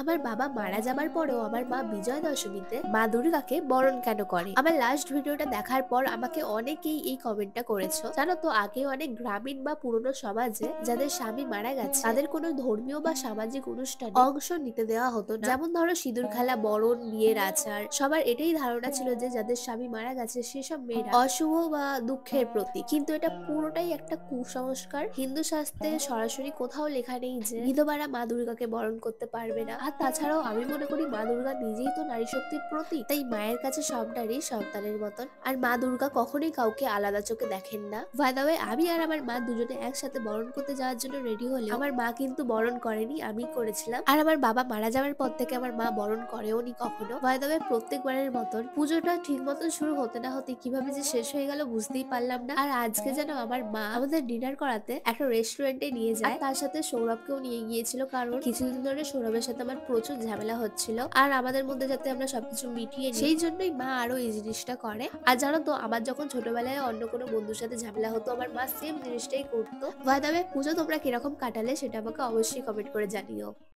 আমার বাবা মারা যাবার পরেও আমার মা বিজয় দশমীতে মা দুর্গাকে বরণ কেন করে? আমার লাস্ট ভিডিওটা দেখার পর আমাকে অনেকেই এই কমেন্টটা করেছো। জানো তো, আগে অনেক গ্রামীণ বা পুরনো সমাজে যাদের স্বামী মারা গেছে তাদের কোনো ধর্মীয় বা সামাজিক অনুষ্ঠানে অংশ নিতে দেওয়া হতো না। যেমন ধরো সিঁদুর খেলা, বরণ, বিয়ের আচার। সবার এটাই ধারণা ছিল যে যাদের স্বামী মারা গেছে সেসব মেয়েরা অশুভ বা দুঃখের প্রতীক। কিন্তু এটা পুরোটাই একটা কুসংস্কার। হিন্দু শাস্ত্রে সরাসরি কোথাও লেখা নেই যে বিধবারা মা দুর্গাকে বরণ করতে পারবে না। আর তাছাড়াও আমি মনে করি মা দুর্গা নিজেই তো নারী শক্তির প্রতীক, তাই মায়ের কাছে সব নারী সন্তানের মতন। আর মা দুর্গা কখনোই কাউকে আলাদা চোখে দেখেন না। বাই দ্য ওয়ে, আমি আর আমার মা দুজনে একসাথে বরণ করতে যাওয়ার জন্য রেডি হলে আমার মা কিন্তু বরণ করেনি, আমি করেছিলাম। আর আমার বাবা মারা যাওয়ার পর থেকে আমার মা বরণ করেও নি কখনো। বাই দ্য ওয়ে, প্রত্যেকবারের মতন পুজোটা ঠিক মতন শুরু হতে না হতে কিভাবে যে শেষ হয়ে গেল বুঝতেই পারলাম না। আর আজকে যেন আমার মা আমাদের ডিনার করাতে একটা রেস্টুরেন্টে নিয়ে যায়, তার সাথে সৌরভকেও নিয়ে গিয়েছিল, কারণ কিছুদিন ধরে সৌরভের সাথে আমার প্রচুর ঝামেলা হচ্ছিল। আর আমাদের মধ্যে যাতে আমরা সবকিছু মিটিয়ে নিই সেই জন্যই মা আরো এই জিনিসটা করে। আর জানো তো, আমার যখন ছোটবেলায় অন্য কোনো বন্ধুর সাথে ঝামেলা হতো আমার মা সেম জিনিসটাই করতো। ভাই, তবে পুজো তোমরা কিরকম কাটালে সেটা আমাকে অবশ্যই কমেন্ট করে জানিও।